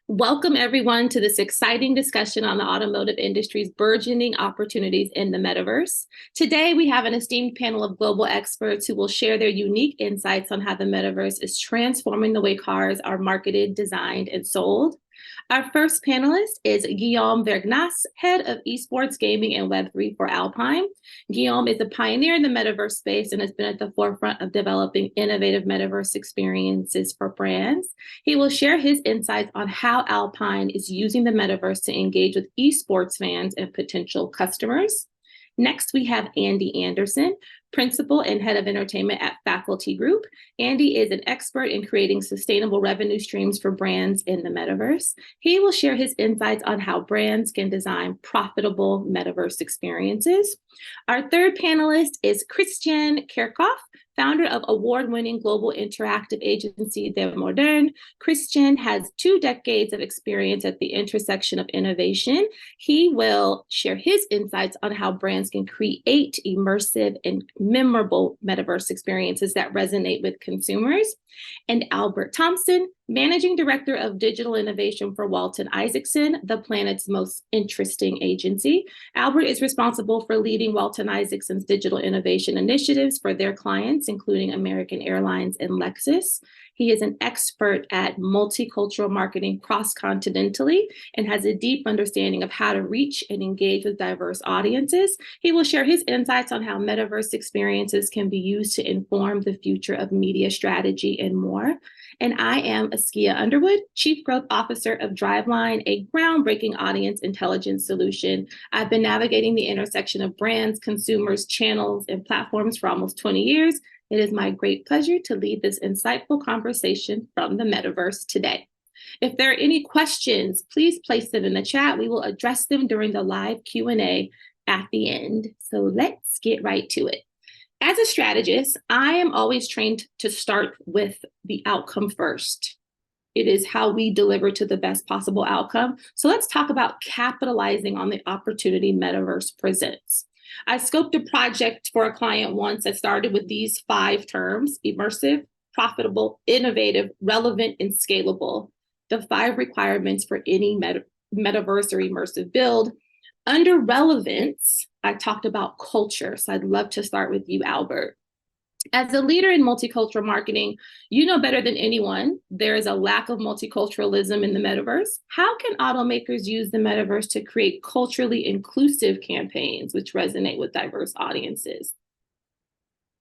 Welcome, everyone, to this exciting discussion on the automotive industry's burgeoning opportunities in the metaverse. Today, we have an esteemed panel of global experts who will share their unique insights on how the metaverse is transforming the way cars are marketed, designed, and sold. Our first panelist is Guillaume Vergnas, head of esports gaming and Web3 for Alpine. Guillaume is a pioneer in the metaverse space and has been at the forefront of developing innovative metaverse experiences for brands. He will share his insights on how Alpine is using the metaverse to engage with esports fans and potential customers. Next, we have Andy Anderson, principal and head of entertainment at Faculty Group. Andy is an expert in creating sustainable revenue streams for brands in the metaverse. He will share his insights on how brands can design profitable metaverse experiences. Our third panelist is Christian Kerkhoff, founder of award-winning global interactive agency De Modern. Christian has 2 decades of experience at the intersection of innovation. He will share his insights on how brands can create immersive and memorable metaverse experiences that resonate with consumers. And Albert Thompson, managing director of digital innovation for Walton Isaacson, the planet's most interesting agency. Albert is responsible for leading Walton Isaacson's digital innovation initiatives for their clients, including American Airlines and Lexus. He is an expert at multicultural marketing cross-continentally and has a deep understanding of how to reach and engage with diverse audiences. He will share his insights on how metaverse experiences can be used to inform the future of media strategy and more. And I am Askia Underwood, Chief Growth Officer of Driveline, a groundbreaking audience intelligence solution. I've been navigating the intersection of brands, consumers, channels, and platforms for almost 20 years. It is my great pleasure to lead this insightful conversation from the metaverse today. If there are any questions, please place them in the chat. We will address them during the live Q&A at the end. So let's get right to it. As a strategist, I am always trained to start with the outcome first. It is how we deliver to the best possible outcome. So let's talk about capitalizing on the opportunity metaverse presents. I scoped a project for a client once that started with these 5 terms: immersive, profitable, innovative, relevant, and scalable. The 5 requirements for any metaverse or immersive build. Under relevance, I talked about culture. So I'd love to start with you, Albert. As a leader in multicultural marketing, you know better than anyone, there is a lack of multiculturalism in the metaverse. How can automakers use the metaverse to create culturally inclusive campaigns which resonate with diverse audiences?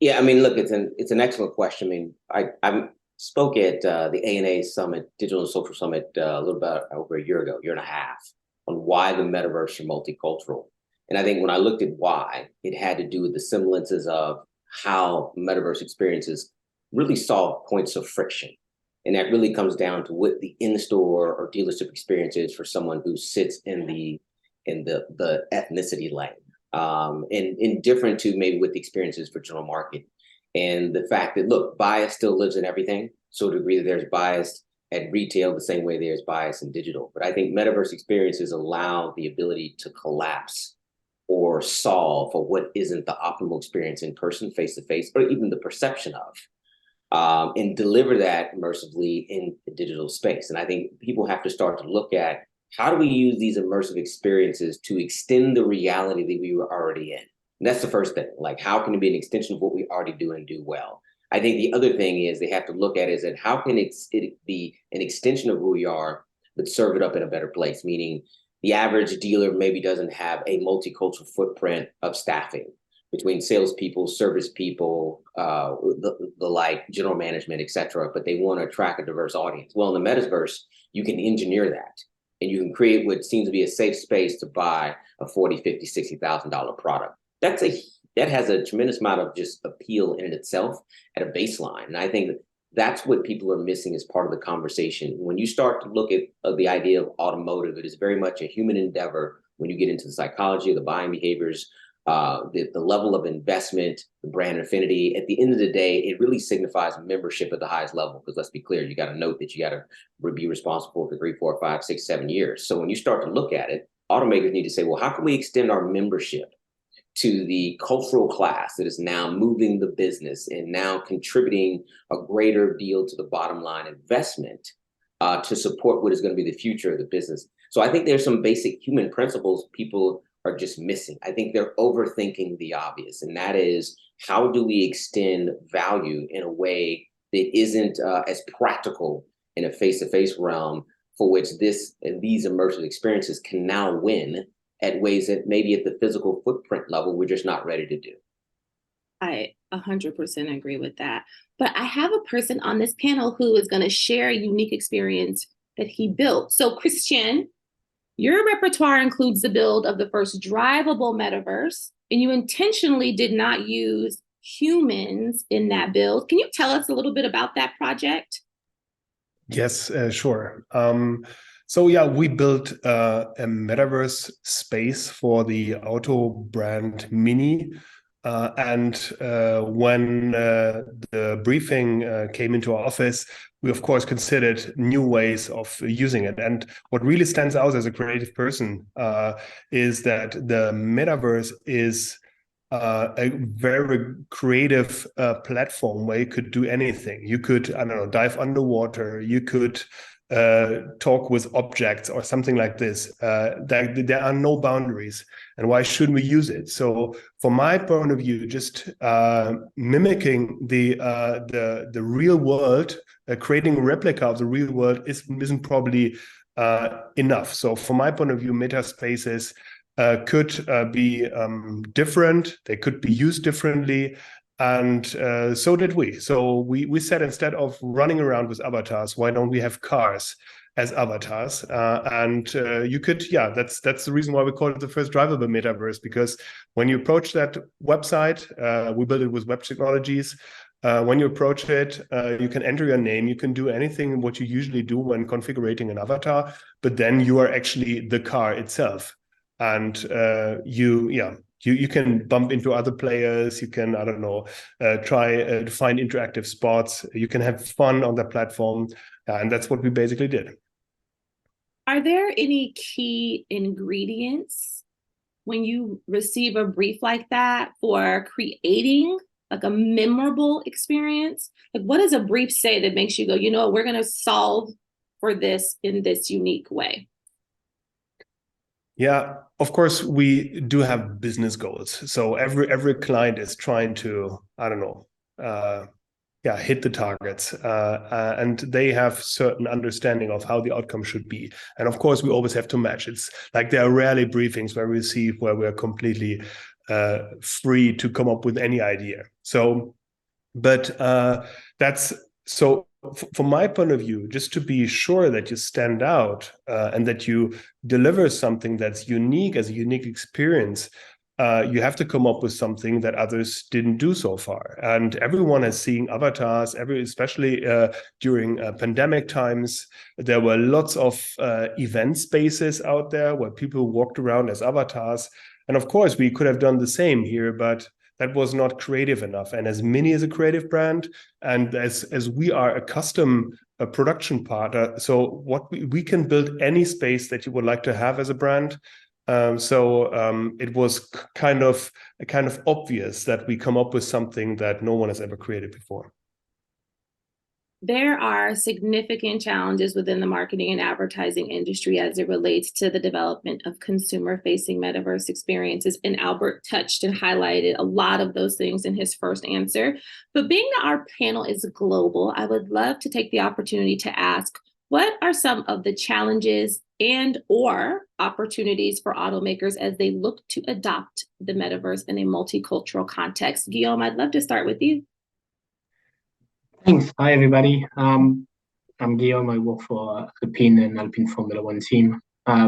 Yeah, I mean, look, it's an excellent question. I mean, I spoke at the ANA Summit, Digital and Social Summit, a little bit over a year ago, year and a half, on why the metaverse are multicultural. And I think when I looked at why, it had to do with the semblances of how metaverse experiences really solve points of friction. And that really comes down to what the in-store or dealership experience is for someone who sits in the ethnicity lane, and different to maybe what the experience is for general market. And the fact that, look, bias still lives in everything. So to agree that there's bias at retail the same way there's bias in digital. But I think metaverse experiences allow the ability to collapse or solve for what isn't the optimal experience in person, face-to-face, or even the perception of, and deliver that immersively in the digital space. And I think people have to start to look at, how do we use these immersive experiences to extend the reality that we were already in? And that's the first thing. Like, how can it be an extension of what we already do and do well? I think the other thing is they have to look at is that how can it be an extension of who we are, but serve it up in a better place? Meaning the average dealer maybe doesn't have a multicultural footprint of staffing between salespeople, service people, the like, general management, et cetera, but they want to attract a diverse audience. Well, in the metaverse, you can engineer that, and you can create what seems to be a safe space to buy a $40,000, $50,000, $60,000 product. That has a tremendous amount of just appeal in itself at a baseline. And I think that's what people are missing as part of the conversation. When you start to look at the idea of automotive, it is very much a human endeavor when you get into the psychology of the buying behaviors, the level of investment, the brand affinity. At the end of the day, it really signifies membership at the highest level. Because let's be clear, you got to note that you got to be responsible for 3, 4, 5, 6, 7 years. So when you start to look at it, automakers need to say, well, how can we extend our membership to the cultural class that is now moving the business and now contributing a greater deal to the bottom line investment, to support what is going to be the future of the business. So I think there's some basic human principles people are just missing. I think they're overthinking the obvious, and that is, how do we extend value in a way that isn't as practical in a face-to-face realm, for which these immersive experiences can now win at ways that maybe at the physical footprint level we're just not ready to do. I 100% agree with that. But I have a person on this panel who is going to share a unique experience that he built. So, Christian, your repertoire includes the build of the first drivable metaverse, and you intentionally did not use humans in that build. Can you tell us a little bit about that project? Yes, sure. So yeah, we built a metaverse space for the auto brand Mini. And when the briefing came into our office, we of course considered new ways of using it. And what really stands out as a creative person is that the metaverse is a very creative platform where you could do anything. You could, I don't know, dive underwater. You could talk with objects or something like this. There are no boundaries. And why shouldn't we use it? So from my point of view, just mimicking the real world, creating a replica of the real world isn't probably enough. So from my point of view, meta spaces could be different. They could be used differently. And so did we. So we said, instead of running around with avatars, why don't we have cars as avatars? You could, yeah, that's the reason why we call it the first drivable metaverse, because when you approach that website, we built it with web technologies. When you approach it, you can enter your name, you can do anything what you usually do when configuring an avatar, but then you are actually the car itself. And you can bump into other players. You can, I don't know, try to find interactive spots. You can have fun on the platform. And that's what we basically did. Are there any key ingredients when you receive a brief like that for creating like a memorable experience? Like, what does a brief say that makes you go, you know, we're going to solve for this in this unique way? Yeah, of course, we do have business goals. So every client is trying to, I don't know, hit the targets, and they have certain understanding of how the outcome should be. And of course, we always have to match. It's like there are rarely briefings where we're completely free to come up with any idea. So, but that's so. From my point of view, just to be sure that you stand out and that you deliver something that's unique as a unique experience, you have to come up with something that others didn't do so far. And everyone has seen avatars, especially during pandemic times. There were lots of event spaces out there where people walked around as avatars. And of course, we could have done the same here, but that was not creative enough. And as Mini is a creative brand, and as we are a custom production partner, so what we can build any space that you would like to have as a brand. It was kind of obvious that we come up with something that no one has ever created before. There are significant challenges within the marketing and advertising industry as it relates to the development of consumer-facing metaverse experiences. And Albert touched and highlighted a lot of those things in his first answer. But being that our panel is global, I would love to take the opportunity to ask, what are some of the challenges and/or opportunities for automakers as they look to adopt the metaverse in a multicultural context? Guillaume, I'd love to start with you. Thanks. Hi, everybody. I'm Guillaume. I work for Alpine and Alpine Formula One team. I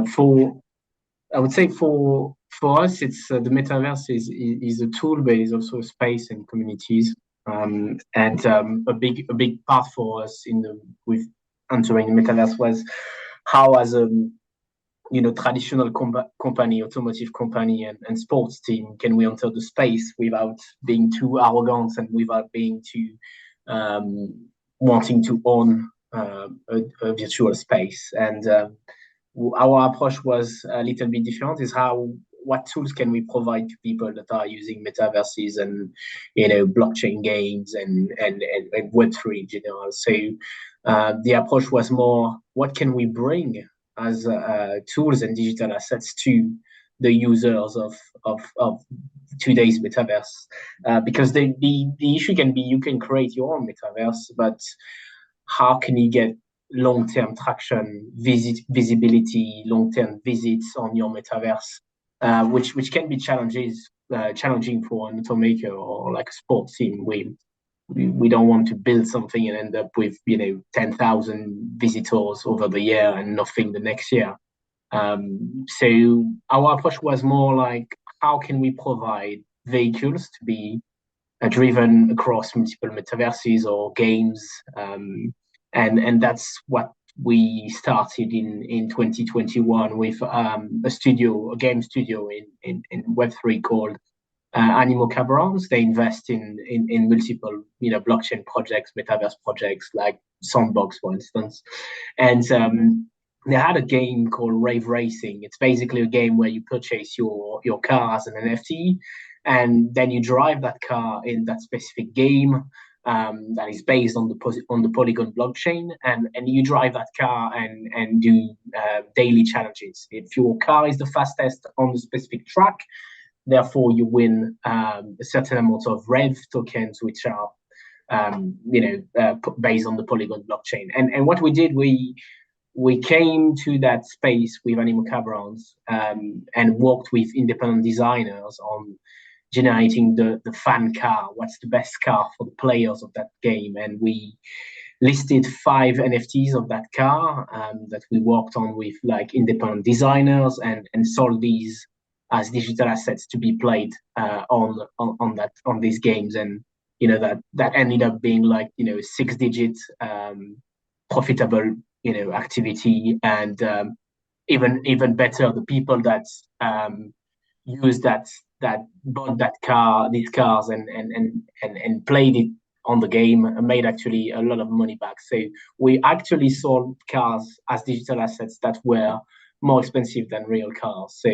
would say for us, it's the metaverse is a tool, but it's also a space and communities. A big part for us with entering the metaverse was how, as a traditional company, automotive company, and sports team, can we enter the space without being too arrogant and without being too wanting to own a virtual space. And our approach was a little bit different, is what tools can we provide to people that are using metaverses and blockchain games and Web3 in general. So The approach was more, what can we bring as tools and digital assets to the users of today's metaverse? Because the issue can be, you can create your own metaverse, but how can you get long-term traction, visibility, long-term visits on your metaverse, which can be challenging for an automaker or like a sports team. We don't want to build something and end up with 10,000 visitors over the year and nothing the next year. So our approach was more like, how can we provide vehicles to be driven across multiple metaverses or games, and that's what we started in 2021 with a game studio in Web3 called Animal Cabrons. They invest in multiple blockchain projects, metaverse projects like Sandbox, for instance, and they had a game called Rave Racing. It's basically a game where you purchase your car as an NFT, and then you drive that car in that specific game that is based on the Polygon blockchain, and you drive that car and do daily challenges. If your car is the fastest on the specific track, therefore you win a certain amount of Rev tokens, which are based on the Polygon blockchain. And what we did, we came to that space with Animal Cabrons and worked with independent designers on generating the fan car, what's the best car for the players of that game. And we listed 5 NFTs of that car that we worked on with like independent designers and sold these as digital assets to be played on these games. And that ended up being like 6-digit profitable activity. And even better, the people that use that bought these cars and played it on the game and made actually a lot of money back. So we actually sold cars as digital assets that were more expensive than real cars. So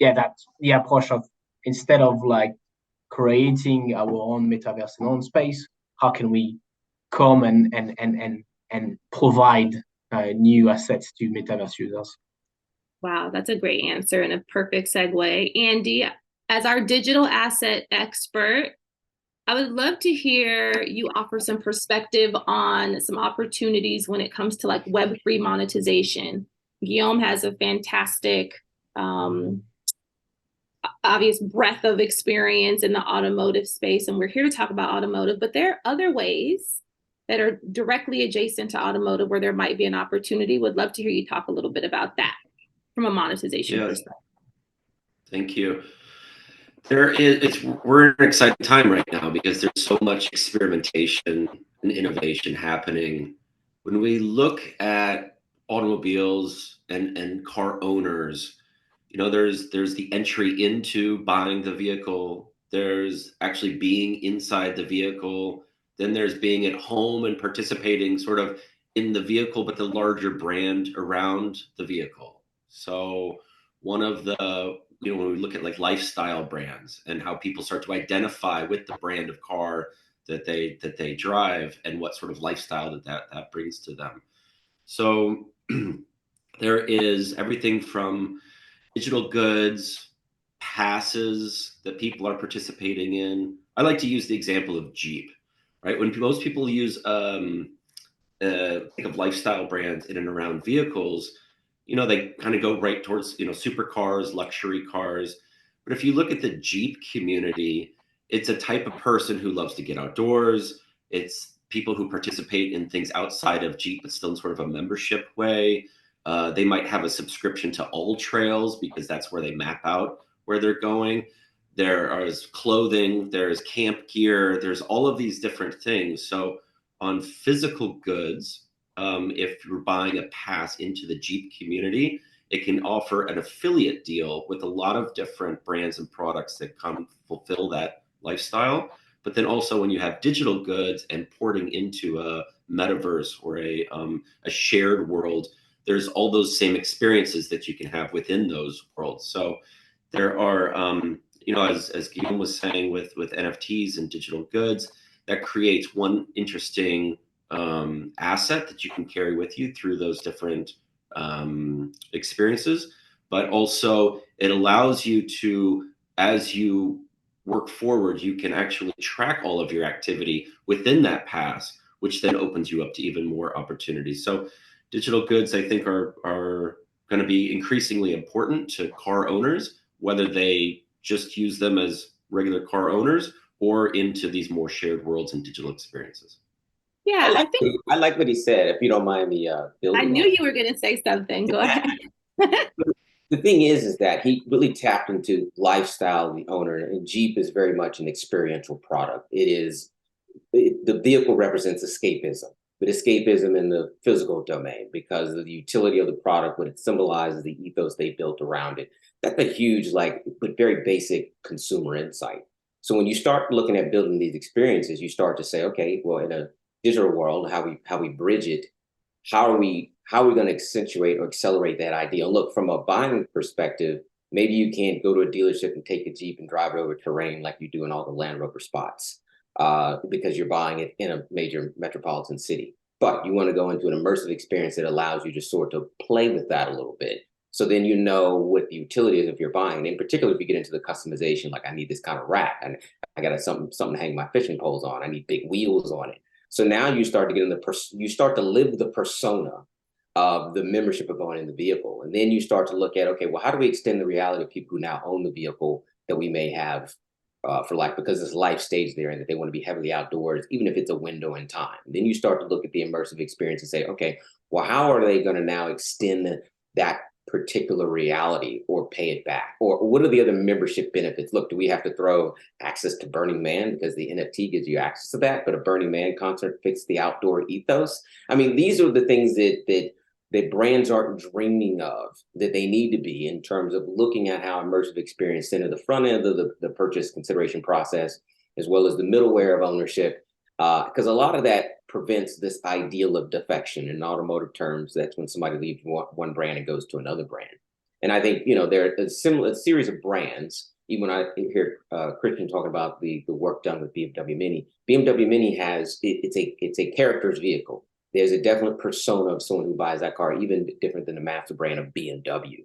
that's the approach of, instead of like creating our own metaverse and own space, how can we come and provide new assets to metaverse users? Wow, that's a great answer and a perfect segue. Andy, as our digital asset expert, I would love to hear you offer some perspective on some opportunities when it comes to like Web3 monetization. Guillaume has a fantastic, obvious breadth of experience in the automotive space, and we're here to talk about automotive, but there are other ways that are directly adjacent to automotive where there might be an opportunity. Would love to hear you talk a little bit about that from a monetization perspective. Thank you. We're in an exciting time right now because there's so much experimentation and innovation happening. When we look at automobiles and car owners, there's the entry into buying the vehicle, there's actually being inside the vehicle, then there's being at home and participating sort of in the vehicle, but the larger brand around the vehicle. So one of the, when we look at like lifestyle brands and how people start to identify with the brand of car that they drive and what sort of lifestyle that brings to them. So there is everything from digital goods, passes that people are participating in. I like to use the example of Jeep, right? When most people use think of lifestyle brands in and around vehicles, they kind of go right towards, supercars, luxury cars. But if you look at the Jeep community, it's a type of person who loves to get outdoors. It's people who participate in things outside of Jeep, but still in sort of a membership way. They might have a subscription to All Trails because that's where they map out where they're going. There is clothing, there's camp gear, there's all of these different things. So on physical goods, if you're buying a pass into the Jeep community, it can offer an affiliate deal with a lot of different brands and products that come fulfill that lifestyle. But then also when you have digital goods and porting into a metaverse or a shared world, there's all those same experiences that you can have within those worlds. So there are, as Guillaume was saying with NFTs and digital goods, that creates one interesting asset that you can carry with you through those different experiences, but also it allows you to, as you work forward, you can actually track all of your activity within that pass, which then opens you up to even more opportunities. So digital goods, I think, are going to be increasingly important to car owners, whether they just use them as regular car owners or into these more shared worlds and digital experiences. Yeah, I like what he said, if you don't mind me building I knew on. you were going to say something. Go ahead. The thing is that he really tapped into lifestyle of the owner, and Jeep is very much an experiential product. The vehicle represents escapism, but escapism in the physical domain because of the utility of the product, what it symbolizes, the ethos they built around it. That's a huge, but very basic consumer insight. So when you start looking at building these experiences, you start to say, okay, well, in a digital world, how we bridge it, how are we going to accentuate or accelerate that idea? Look, from a buying perspective, maybe you can't go to a dealership and take a Jeep and drive it over terrain like you do in all the Land Rover spots because you're buying it in a major metropolitan city. But you want to go into an immersive experience that allows you to sort of play with that a little bit. So then you know what the utility is if you're buying. In particular, if you get into the customization, like I need this kind of rack and I got something to hang my fishing poles on. I need big wheels on it. So now you start to get you start to live the persona of the membership of owning the vehicle. And then you start to look at, okay, well, how do we extend the reality of people who now own the vehicle that we may have for life, because there's life stage there and that they want to be heavily outdoors, even if it's a window in time. Then you start to look at the immersive experience and say, okay, well, how are they going to now extend that particular reality or pay it back? Or what are the other membership benefits? Look, do we have to throw access to Burning Man because the NFT gives you access to that, but a Burning Man concert fits the outdoor ethos? I mean, these are the things that brands aren't dreaming of, that they need to be in terms of looking at how immersive experience center the front end of the purchase consideration process, as well as the middleware of ownership, because a lot of that prevents this ideal of defection. In automotive terms, that's when somebody leaves one brand and goes to another brand. And I think, there are a series of brands. Even when I hear Christian talking about the work done with BMW Mini, BMW Mini it's a character's vehicle. There's a definite persona of someone who buys that car, even different than the master brand of BMW.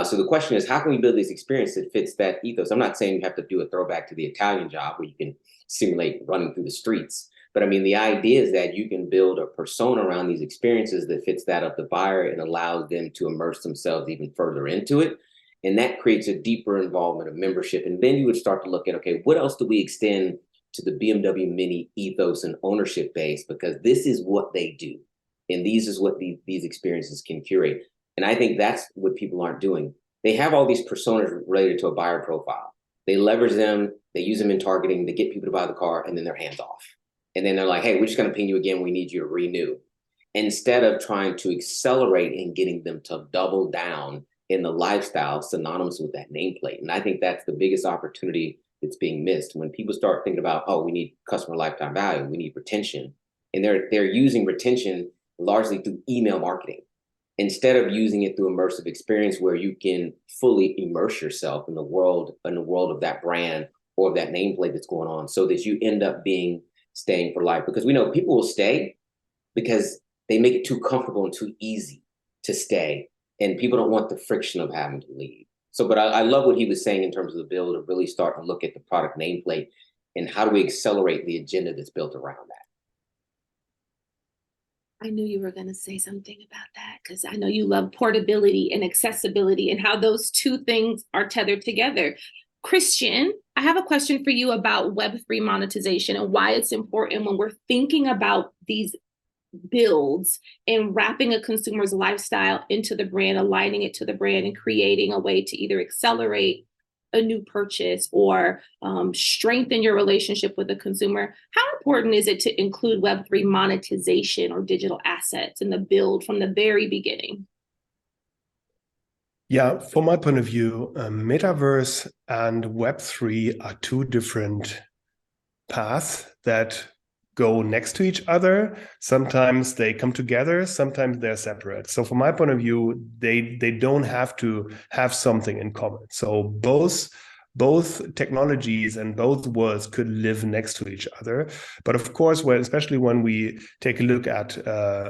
So the question is, how can we build this experience that fits that ethos? I'm not saying you have to do a throwback to the Italian Job where you can simulate running through the streets. But I mean, the idea is that you can build a persona around these experiences that fits that of the buyer and allows them to immerse themselves even further into it. And that creates a deeper involvement of membership. And then you would start to look at, okay, what else do we extend to the BMW Mini ethos and ownership base? Because this is what they do. And these is what these experiences can curate. And I think that's what people aren't doing. They have all these personas related to a buyer profile. They leverage them, they use them in targeting, they get people to buy the car, and then they're hands off. And then they're like, hey, we're just going to ping you again. We need you to renew. Instead of trying to accelerate and getting them to double down in the lifestyle synonymous with that nameplate. And I think that's the biggest opportunity that's being missed. When people start thinking about, oh, we need customer lifetime value, we need retention. And they're using retention largely through email marketing, instead of using it through immersive experience where you can fully immerse yourself in the world of that brand or that nameplate that's going on, so that you end up staying for life. Because we know people will stay because they make it too comfortable and too easy to stay. And people don't want the friction of having to leave. So, but I love what he was saying in terms of the build, of really starting to look at the product nameplate and how do we accelerate the agenda that's built around that. I knew you were going to say something about that because I know you love portability and accessibility and how those two things are tethered together. Christian, I have a question for you about Web3 monetization and why it's important when we're thinking about these builds and wrapping a consumer's lifestyle into the brand, aligning it to the brand, and creating a way to either accelerate a new purchase or strengthen your relationship with the consumer. How important is it to include Web3 monetization or digital assets in the build from the very beginning? Yeah, from my point of view, Metaverse and Web3 are two different paths that go next to each other. Sometimes they come together, sometimes they're separate. So from my point of view, they don't have to have something in common. So both both technologies and both worlds could live next to each other. But of course, especially when we take a look at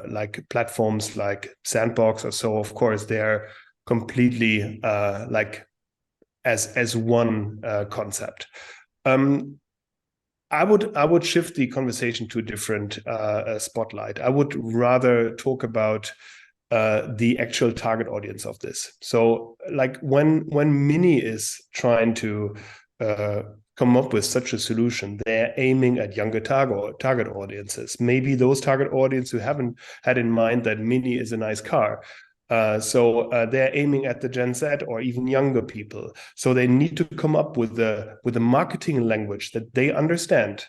like platforms like Sandbox or so, of course, they're completely like as one concept. I would shift the conversation to a different spotlight. I would rather talk about the actual target audience of this. So like when Mini is trying to come up with such a solution, they're aiming at younger target audiences. Maybe those target audience who haven't had in mind that Mini is a nice car. So they're aiming at the Gen Z or even younger people. So they need to come up with a marketing language that they understand.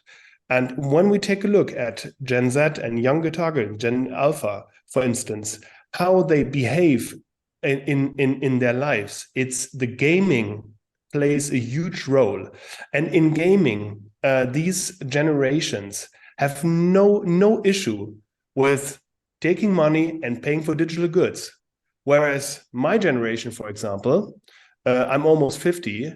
And when we take a look at Gen Z and younger target, Gen Alpha, for instance, how they behave in their lives, it's the gaming plays a huge role. And in gaming, these generations have no issue with taking money and paying for digital goods. Whereas my generation, for example, I'm almost 50,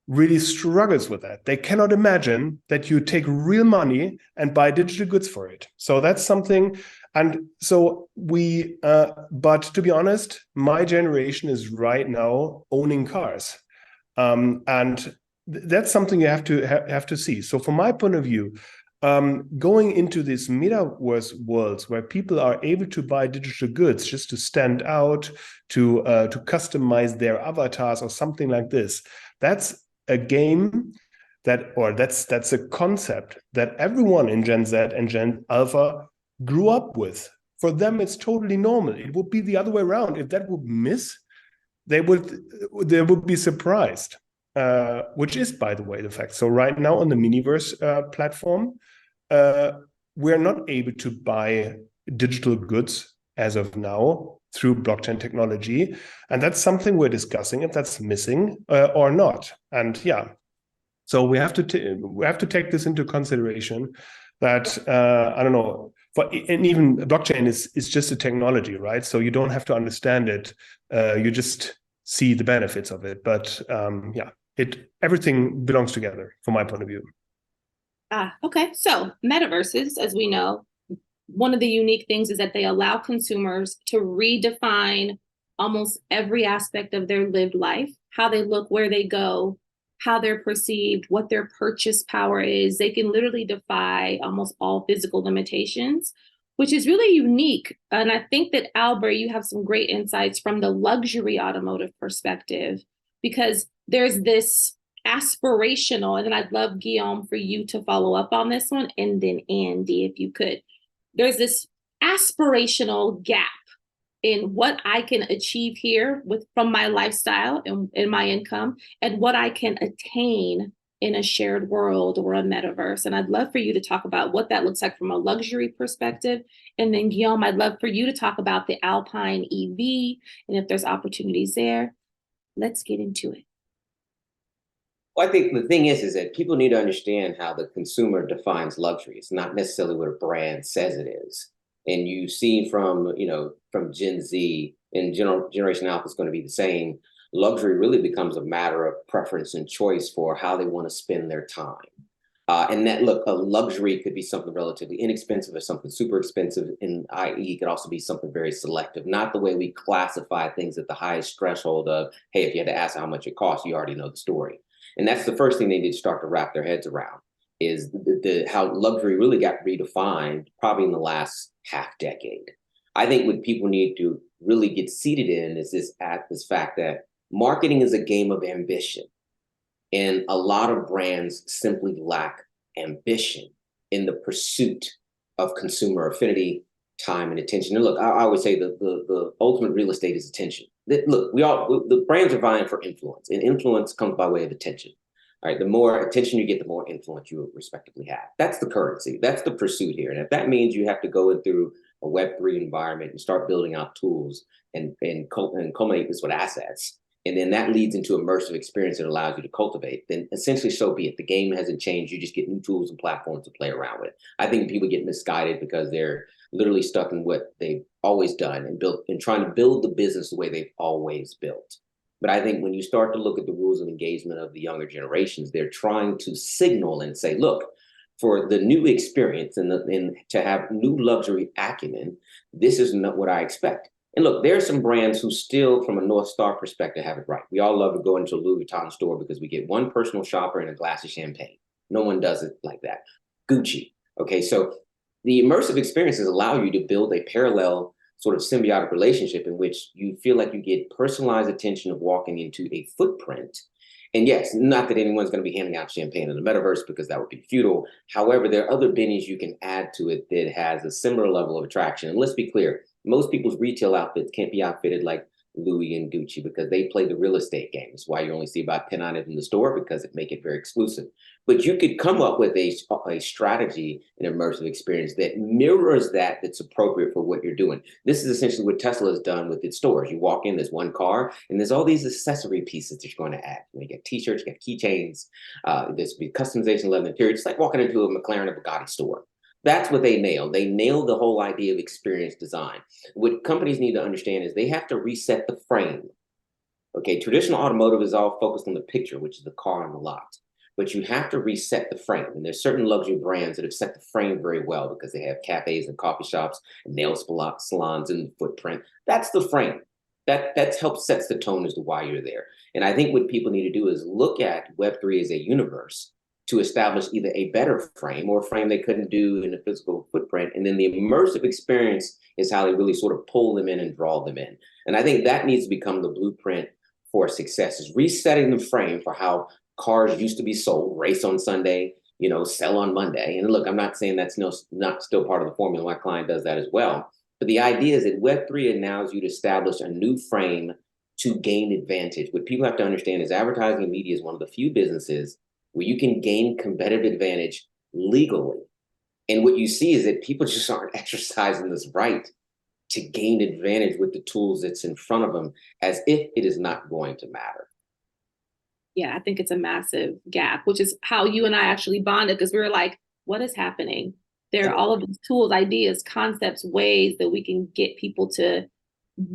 really struggles with that. They cannot imagine that you take real money and buy digital goods for it. So that's something. And so but to be honest, my generation is right now owning cars. And that's something you have to see. So from my point of view, going into these metaverse worlds where people are able to buy digital goods just to stand out, to customize their avatars or something like this, that's a game that's a concept that everyone in Gen Z and Gen Alpha grew up with. For them, it's totally normal. It would be the other way around. If that would miss, they would be surprised. Which is, by the way, the fact. So right now on the Miniverse platform, we're not able to buy digital goods as of now through blockchain technology. And that's something we're discussing, if that's missing or not. And yeah, so we have to take this into consideration that, I don't know, and even blockchain is just a technology, right? So you don't have to understand it. You just see the benefits of it. But yeah, everything belongs together from my point of view. Okay. So metaverses, as we know, one of the unique things is that they allow consumers to redefine almost every aspect of their lived life, how they look, where they go, how they're perceived, what their purchase power is. They can literally defy almost all physical limitations, which is really unique. And I think that, Albert, you have some great insights from the luxury automotive perspective, because there's this aspirational, and then I'd love, Guillaume, for you to follow up on this one, and then Andy, if you could. There's this aspirational gap in what I can achieve here from my lifestyle and my income, and what I can attain in a shared world or a metaverse. And I'd love for you to talk about what that looks like from a luxury perspective. And then Guillaume, I'd love for you to talk about the Alpine EV and if there's opportunities there. Let's get into it. Well, I think the thing is that people need to understand how the consumer defines luxury. It's not necessarily what a brand says it is. And you see from Gen Z and Generation Alpha is going to be the same. Luxury really becomes a matter of preference and choice for how they want to spend their time. And that, look, a luxury could be something relatively inexpensive or something super expensive, and i.e. it could also be something very selective, not the way we classify things at the highest threshold of, hey, if you had to ask how much it costs, you already know the story. And that's the first thing they need to start to wrap their heads around, is how luxury really got redefined probably in the last half decade. I think what people need to really get seated in is this fact that marketing is a game of ambition. And a lot of brands simply lack ambition in the pursuit of consumer affinity, time, and attention. And look, I always say the ultimate real estate is attention. Look, the brands are vying for influence, and influence comes by way of attention. All right, the more attention you get, the more influence you respectively have. That's the currency. That's the pursuit here. And if that means you have to go in through a Web3 environment and start building out tools and culminate this with assets, and then that leads into immersive experience that allows you to cultivate, then essentially so be it. The game hasn't changed. You just get new tools and platforms to play around with. I think people get misguided because they're literally stuck in what they've always done and built and trying to build the business the way they've always built. But I think when you start to look at the rules of engagement of the younger generations, they're trying to signal and say, look, for the new experience and to have new luxury acumen, this is not what I expect. And look, there are some brands who still, from a North Star perspective, have it right. We all love to go into a Louis Vuitton store because we get one personal shopper and a glass of champagne. No one does it like that. Gucci. Okay, so the immersive experiences allow you to build a parallel sort of symbiotic relationship in which you feel like you get personalized attention of walking into a footprint. And yes, not that anyone's going to be handing out champagne in the metaverse because that would be futile. However, there are other bennies you can add to it that has a similar level of attraction. And let's be clear, most people's retail outfits can't be outfitted like Louis and Gucci because they play the real estate game. It's why you only see about 10 items in the store because it make it very exclusive. But you could come up with a strategy, an immersive experience that mirrors that's appropriate for what you're doing. This is essentially what Tesla has done with its stores. You walk in, there's one car, and there's all these accessory pieces that you're going to add. You get t-shirts, you got keychains, there's be customization level interior. It's like walking into a McLaren or Bugatti store. That's what they nailed. They nailed the whole idea of experience design. What companies need to understand is they have to reset the frame. Okay, traditional automotive is all focused on the picture, which is the car on the lot. But you have to reset the frame. And there's certain luxury brands that have set the frame very well because they have cafes and coffee shops and nail salons in the footprint. That's the frame. That helps sets the tone as to why you're there. And I think what people need to do is look at Web3 as a universe to establish either a better frame or a frame they couldn't do in the physical footprint. And then the immersive experience is how they really sort of pull them in and draw them in. And I think that needs to become the blueprint for success, is resetting the frame for how cars used to be sold, race on Sunday, sell on Monday. And look, I'm not saying that's not still part of the formula. My client does that as well. But the idea is that Web3 allows you to establish a new frame to gain advantage. What people have to understand is advertising and media is one of the few businesses where you can gain competitive advantage legally. And what you see is that people just aren't exercising this right to gain advantage with the tools that's in front of them, as if it is not going to matter. Yeah, I think it's a massive gap, which is how you and I actually bonded, because we were like, what is happening? There are all of these tools, ideas, concepts, ways that we can get people to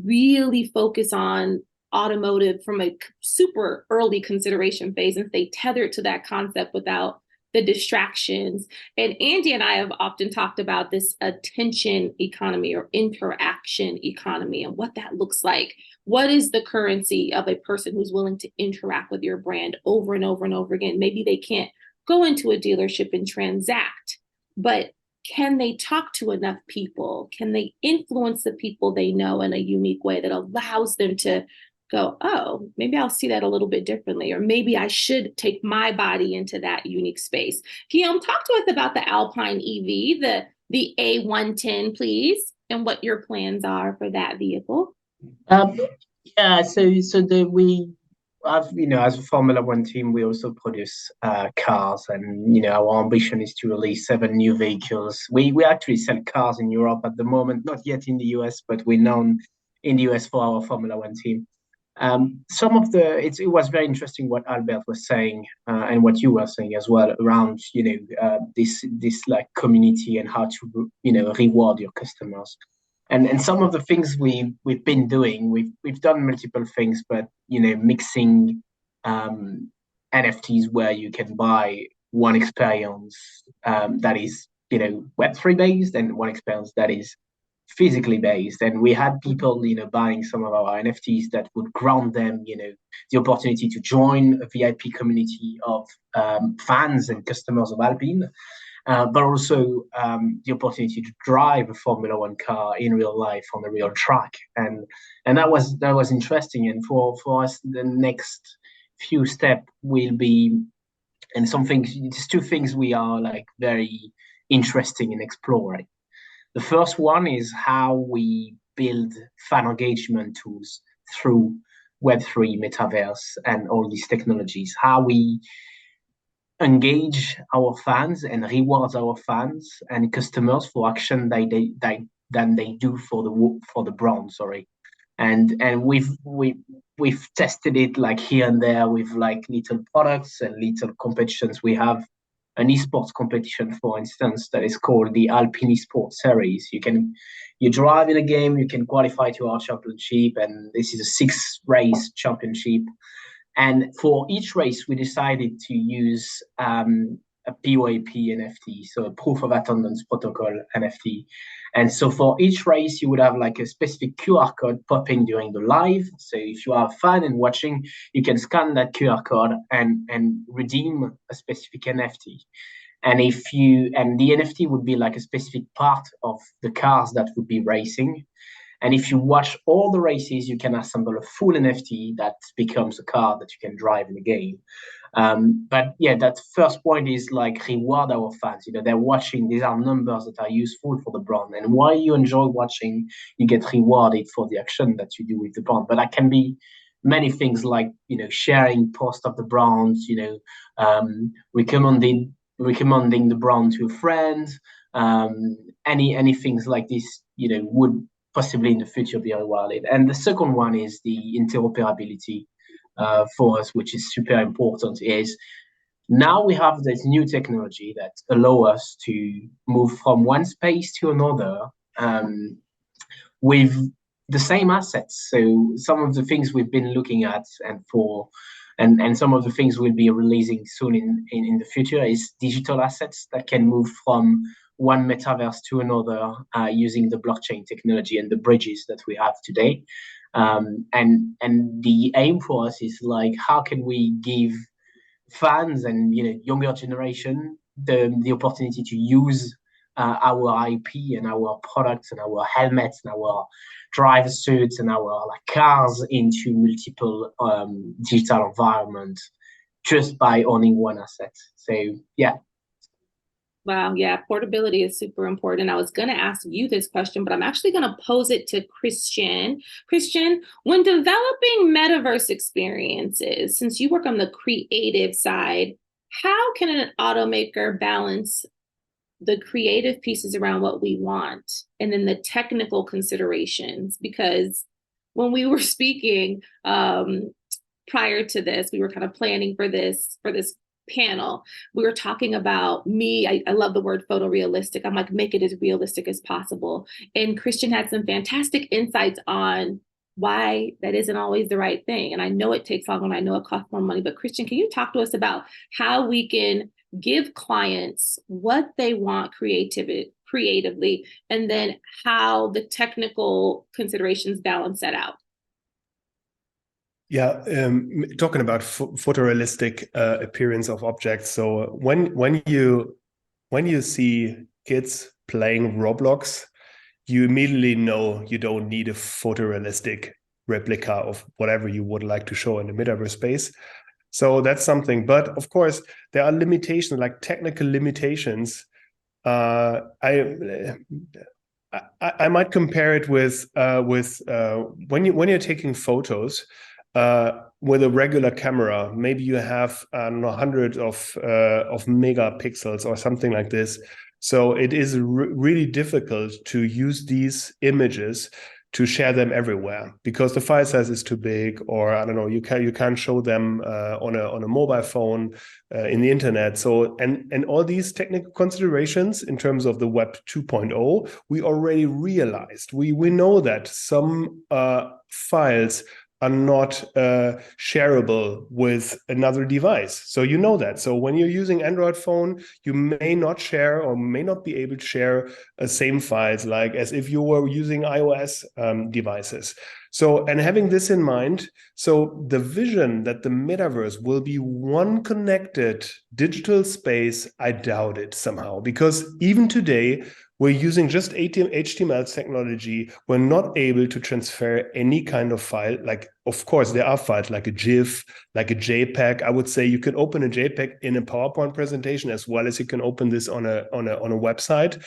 really focus on automotive from a super early consideration phase and stay tethered to that concept without the distractions. And Andy and I have often talked about this attention economy or interaction economy and what that looks like. What is the currency of a person who's willing to interact with your brand over and over and over again? Maybe they can't go into a dealership and transact, but can they talk to enough people? Can they influence the people they know in a unique way that allows them to go, oh, maybe I'll see that a little bit differently, or maybe I should take my body into that unique space. Guillaume, talk to us about the Alpine EV, the A110, please, and what your plans are for that vehicle. Yeah, so we have, as a Formula One team, we also produce cars, and our ambition is to release 7 new vehicles. We actually sell cars in Europe at the moment, not yet in the US, but we're known in the US for our Formula One team. It was very interesting what Albert was saying and what you were saying as well around this like community and how to reward your customers. And some of the things we've been doing, we've done multiple things, but mixing NFTs where you can buy one experience that is Web3 based and one experience that is physically based. And we had people buying some of our NFTs that would grant them the opportunity to join a VIP community of fans and customers of Alpine. But also the opportunity to drive a Formula One car in real life on a real track, and that was interesting. And for us, the next few steps will be, and there's 2 things we are like very interesting in exploring. The first one is how we build fan engagement tools through Web3, Metaverse, and all these technologies. How we engage our fans and reward our fans and customers for action than they do for the brand. Sorry, and we've tested it like here and there with like little products and little competitions we have an esports competition, for instance, that is called the Alpine Esports Series. You drive in a game, you can qualify to our championship, and this is a 6-race championship. And for each race, we decided to use a POAP NFT, so a proof of attendance protocol NFT. And so for each race, you would have like a specific QR code popping during the live. So if you are a fan and watching, you can scan that QR code and redeem a specific NFT. And the NFT would be like a specific part of the cars that would be racing. And if you watch all the races, you can assemble a full NFT that becomes a car that you can drive in the game. But yeah, that first point is like reward our fans. They're watching. These are numbers that are useful for the brand. And while you enjoy watching, you get rewarded for the action that you do with the brand. But that can be many things like, sharing posts of the brands, recommending the brand to a friend, any things like this, would possibly in the future be rewarded. And the second one is the interoperability for us, which is super important, is now we have this new technology that allow us to move from one space to another with the same assets. So some of the things we've been looking at and some of the things we'll be releasing soon in the future is digital assets that can move from one metaverse to another using the blockchain technology and the bridges that we have today. And the aim for us is like, how can we give fans and younger generation the opportunity to use our IP and our products and our helmets and our driver suits and our cars into multiple digital environments just by owning one asset. So yeah. Wow, yeah, portability is super important. I was going to ask you this question, but I'm actually going to pose it to Christian. Christian, when developing metaverse experiences, since you work on the creative side, how can an automaker balance the creative pieces around what we want and then the technical considerations? Because when we were speaking prior to this, we were kind of planning for this panel, we were talking about I love the word photorealistic. I'm like, make it as realistic as possible. And Christian had some fantastic insights on why that isn't always the right thing. And I know it takes longer and I know it costs more money, but Christian, can you talk to us about how we can give clients what they want creatively, and then how the technical considerations balance that out? Yeah, talking about photorealistic appearance of objects. So when you see kids playing Roblox, you immediately know you don't need a photorealistic replica of whatever you would like to show in the metaverse space. So that's something. But of course, there are limitations, like technical limitations. I might compare it with when you're taking photos. With a regular camera, maybe you have 100 of megapixels or something like this. So it is really difficult to use these images to share them everywhere because the file size is too big, or I don't know, you can't show them on a mobile phone in the internet. So and all these technical considerations in terms of the Web 2.0, we already realized. We know that some files are not shareable with another device. So you know that. So when you're using Android phone, you may not share or may not be able to share same files like as if you were using iOS devices. So, and having this in mind, so the vision that the metaverse will be one connected digital space, I doubt it somehow, because even today, we're using just HTML technology. We're not able to transfer any kind of file. Like, of course, there are files like a GIF, like a JPEG. I would say you can open a JPEG in a PowerPoint presentation as well as you can open this on a website.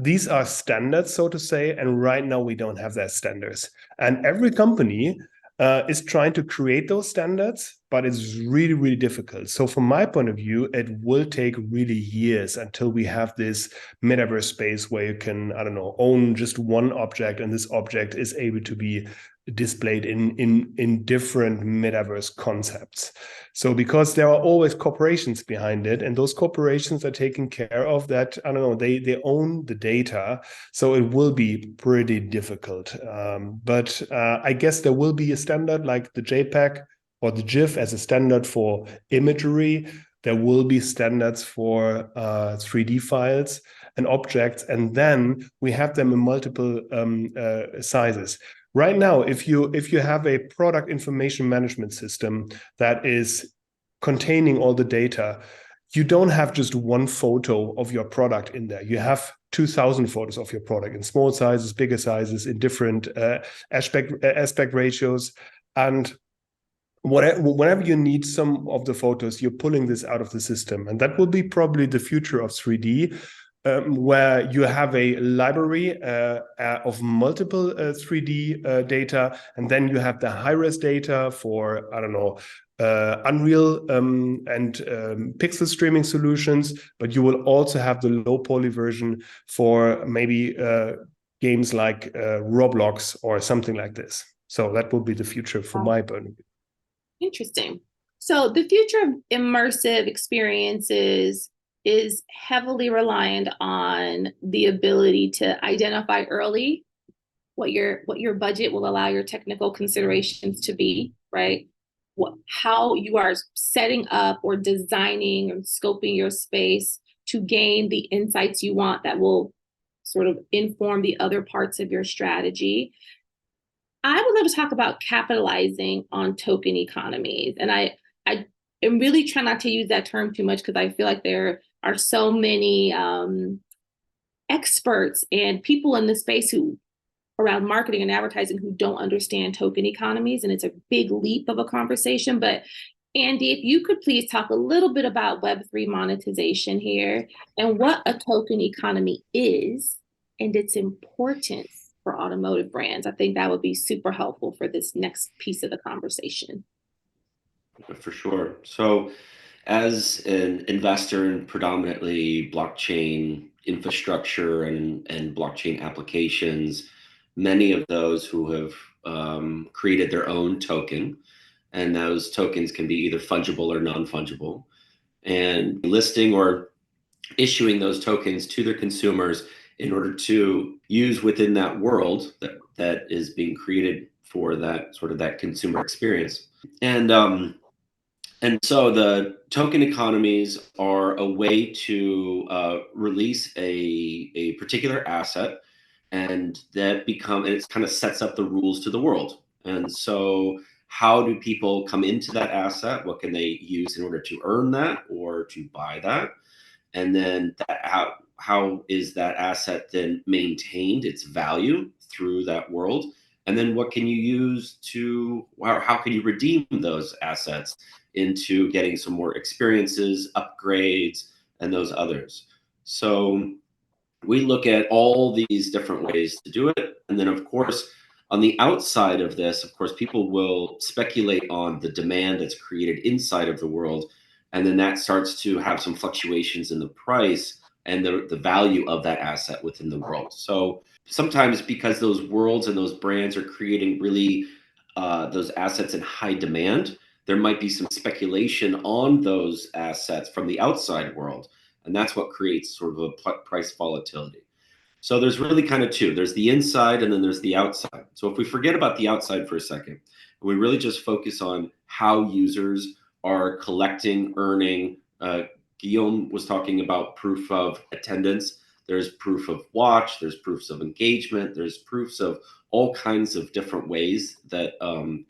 These are standards, so to say, and right now we don't have that standards. And every company is trying to create those standards, but it's really, really difficult. So from my point of view, it will take really years until we have this metaverse space where you can, I don't know, own just one object, and this object is able to be displayed in different metaverse concepts. So because there are always corporations behind it, and those corporations are taking care of that, I don't know, they own the data, so it will be pretty difficult. But I guess there will be a standard like the JPEG or the GIF as a standard for imagery. There will be standards for 3D files and objects, and then we have them in multiple sizes. Right now, if you have a product information management system that is containing all the data, you don't have just one photo of your product in there. You have 2,000 photos of your product in small sizes, bigger sizes, in different aspect ratios. And whenever you need some of the photos, you're pulling this out of the system. And that will be probably the future of 3D, where you have a library of multiple 3D data, and then you have the high-res data for, I don't know, Unreal and pixel streaming solutions, but you will also have the low-poly version for maybe games like Roblox or something like this. So that will be the future for my point of view. Interesting. So the future of immersive experiences is heavily reliant on the ability to identify early what your budget will allow your technical considerations to be, right? How you are setting up or designing or scoping your space to gain the insights you want that will sort of inform the other parts of your strategy. I would love to talk about capitalizing on token economies. And I am really trying not to use that term too much because I feel like there are so many experts and people in the space around marketing and advertising who don't understand token economies. And it's a big leap of a conversation. But Andy, if you could please talk a little bit about Web3 monetization here and what a token economy is and its importance for automotive brands. I think that would be super helpful for this next piece of the conversation. For sure. So as an investor in predominantly blockchain infrastructure and blockchain applications, many of those who have created their own token, and those tokens can be either fungible or non-fungible, and listing or issuing those tokens to their consumers in order to use within that world that is being created for that sort of that consumer experience. And so the token economies are a way to release a particular asset, and it kind of sets up the rules to the world. And so how do people come into that asset? What can they use in order to earn that or to buy that? And then how is that asset then maintained its value through that world? And then what can you use or how can you redeem those assets into getting some more experiences, upgrades, and those others? So we look at all these different ways to do it. And then, of course, on the outside of this, of course, people will speculate on the demand that's created inside of the world. And then that starts to have some fluctuations in the price and the value of that asset within the world. So sometimes because those worlds and those brands are creating really those assets in high demand, there might be some speculation on those assets from the outside world. And that's what creates sort of a price volatility. So there's really kind of two. There's the inside and then there's the outside. So if we forget about the outside for a second, and we really just focus on how users are collecting, earning. Guillaume was talking about proof of attendance. There's proof of watch. There's proofs of engagement. There's proofs of all kinds of different ways that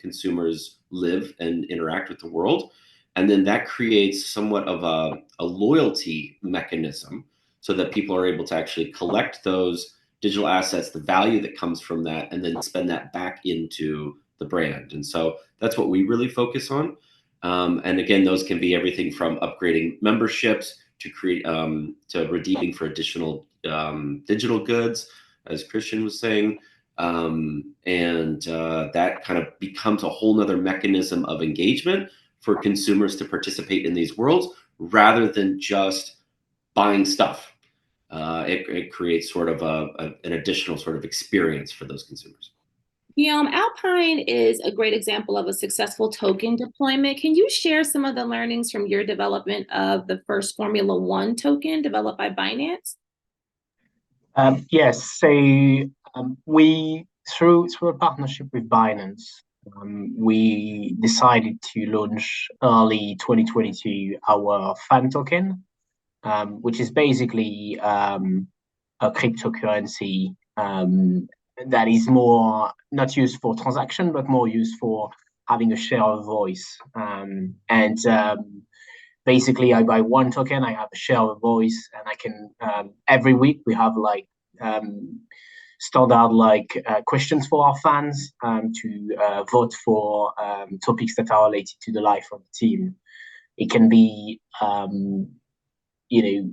consumers live and interact with the world. And then that creates somewhat of a loyalty mechanism so that people are able to actually collect those digital assets, the value that comes from that, and then spend that back into the brand. And so that's what we really focus on. And again, those can be everything from upgrading memberships to redeeming for additional digital goods, as Christian was saying. That kind of becomes a whole nother mechanism of engagement for consumers to participate in these worlds rather than just buying stuff. It creates sort of an additional sort of experience for those consumers. Guillaume, Alpine is a great example of a successful token deployment. Can you share some of the learnings from your development of the first Formula One token developed by Binance? Yes, so we through a partnership with Binance, we decided to launch early 2022 our fan token, which is basically a cryptocurrency that is more not used for transaction, but more used for having a share of voice. Basically, I buy one token, I have a share of voice, and I can every week we have like standard like questions for our fans to vote for topics that are related to the life of the team. It can be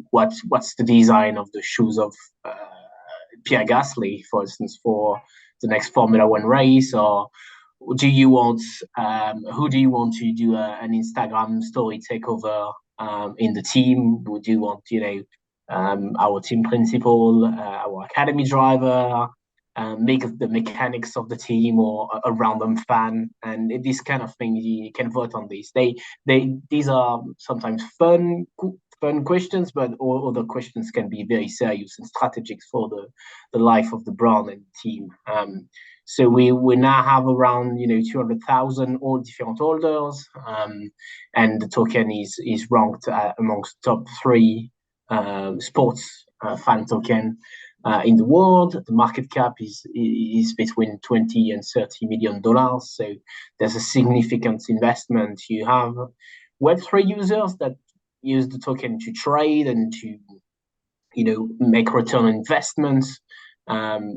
what's the design of the shoes of Pierre Gasly, for instance, for the next Formula One race, or do you want who do you want to do an Instagram story takeover in the team? Would you want our team principal, our academy driver, make the mechanics of the team, or a random fan? And this kind of thing, you can vote on these. These are sometimes fun questions, but all other questions can be very serious and strategic for the life of the brand and team. So we now have around 200,000 all different holders, and the token is ranked amongst top 3 sports fan token in the world. The market cap is between 20 and 30 million dollars. So there's a significant investment. You have Web3 users that use the token to trade and to make return on investments,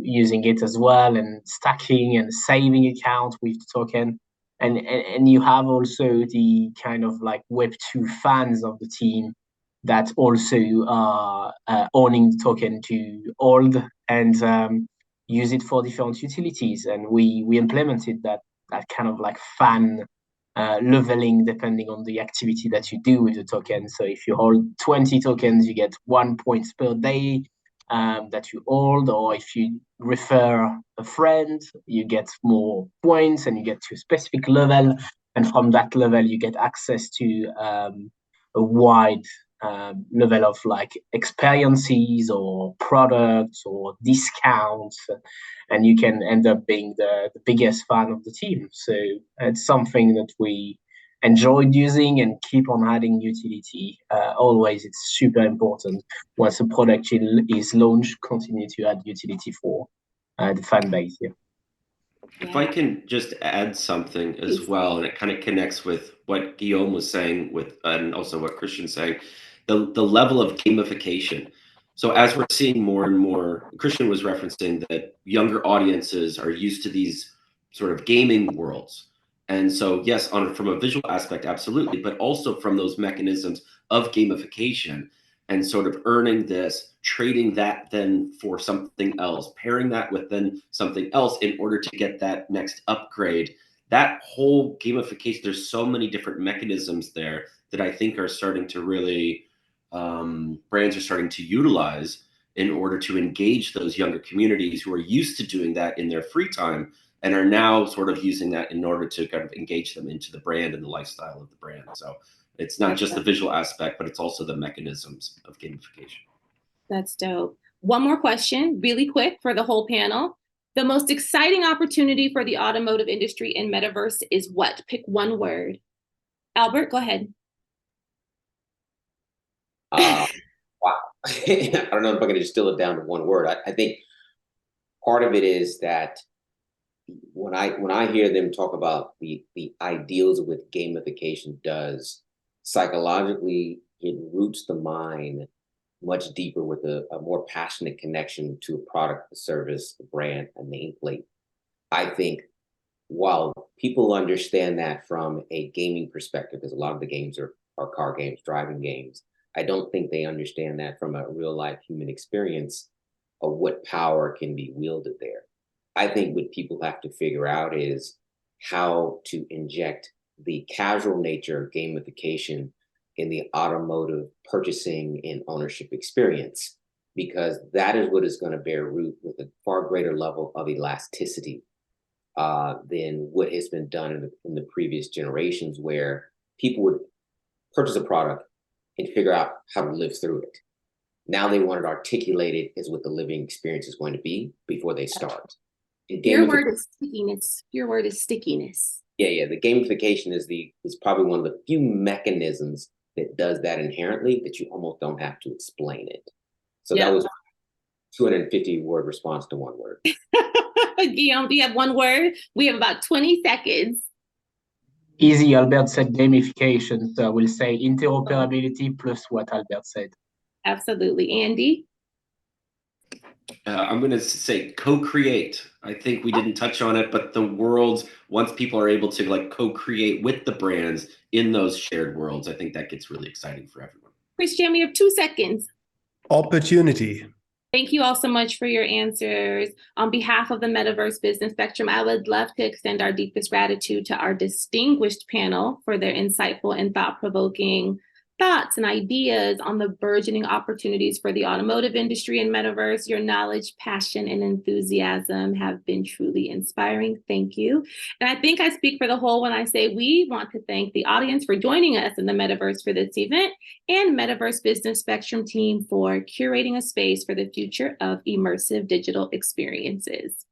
using it as well, and stacking and saving account with the token. And you have also the kind of like Web2 fans of the team that also are owning the token to hold and use it for different utilities. And we implemented that kind of like fan leveling depending on the activity that you do with the token. So if you hold 20 tokens, you get 1 point per day that you hold, or if you refer a friend, you get more points and you get to a specific level. And from that level, you get access to a wide level of like experiences or products or discounts, and you can end up being the biggest fan of the team. So it's something that we enjoyed using and keep on adding utility. Always, it's super important once a product is launched, continue to add utility for the fan base. Yeah. If I can just add something as well, and it kind of connects with what Guillaume was saying and also what Christian's saying, the level of gamification. So as we're seeing more and more, Christian was referencing that younger audiences are used to these sort of gaming worlds. And so, yes, from a visual aspect, absolutely, but also from those mechanisms of gamification and sort of earning this, trading that then for something else, pairing that with then something else in order to get that next upgrade. That whole gamification, there's so many different mechanisms there that I think are starting to really, brands are starting to utilize in order to engage those younger communities who are used to doing that in their free time and are now sort of using that in order to kind of engage them into the brand and the lifestyle of the brand. So it's not just the visual aspect, but it's also the mechanisms of gamification. That's dope. One more question, really quick for the whole panel. The most exciting opportunity for the automotive industry in Metaverse is what? Pick one word. Albert, go ahead. Wow. I don't know if I can distill it down to one word. I think part of it is that when I hear them talk about the ideals of what gamification does, psychologically, it roots the mind much deeper with a more passionate connection to a product, a service, a brand, a nameplate. I think while people understand that from a gaming perspective, because a lot of the games are car games, driving games, I don't think they understand that from a real life human experience of what power can be wielded there. I think what people have to figure out is how to inject the casual nature of gamification in the automotive purchasing and ownership experience, because that is what is going to bear root with a far greater level of elasticity. than what has been done in the previous generations, where people would purchase a product and figure out how to live through it. Now they want it articulated as what the living experience is going to be before they start. Your word is stickiness. Your word is stickiness. Yeah. The gamification is probably one of the few mechanisms that does that inherently, that you almost don't have to explain it. So that was 250-word response to one word. Guillaume, do you have one word? We have about 20 seconds. Easy. Albert said gamification, so I will say interoperability plus what Albert said. Absolutely. Andy? I'm going to say co-create. I think we didn't touch on it, but the worlds, once people are able to like co-create with the brands in those shared worlds, I think that gets really exciting for everyone. Christian, we have 2 seconds. Opportunity. Thank you all so much for your answers. On behalf of the Metaverse Business Spectrum, I would love to extend our deepest gratitude to our distinguished panel for their insightful and thought-provoking thoughts and ideas on the burgeoning opportunities for the automotive industry and Metaverse. Your knowledge, passion, and enthusiasm have been truly inspiring. Thank you. And I think I speak for the whole when I say we want to thank the audience for joining us in the Metaverse for this event, and Metaverse Business Spectrum team for curating a space for the future of immersive digital experiences.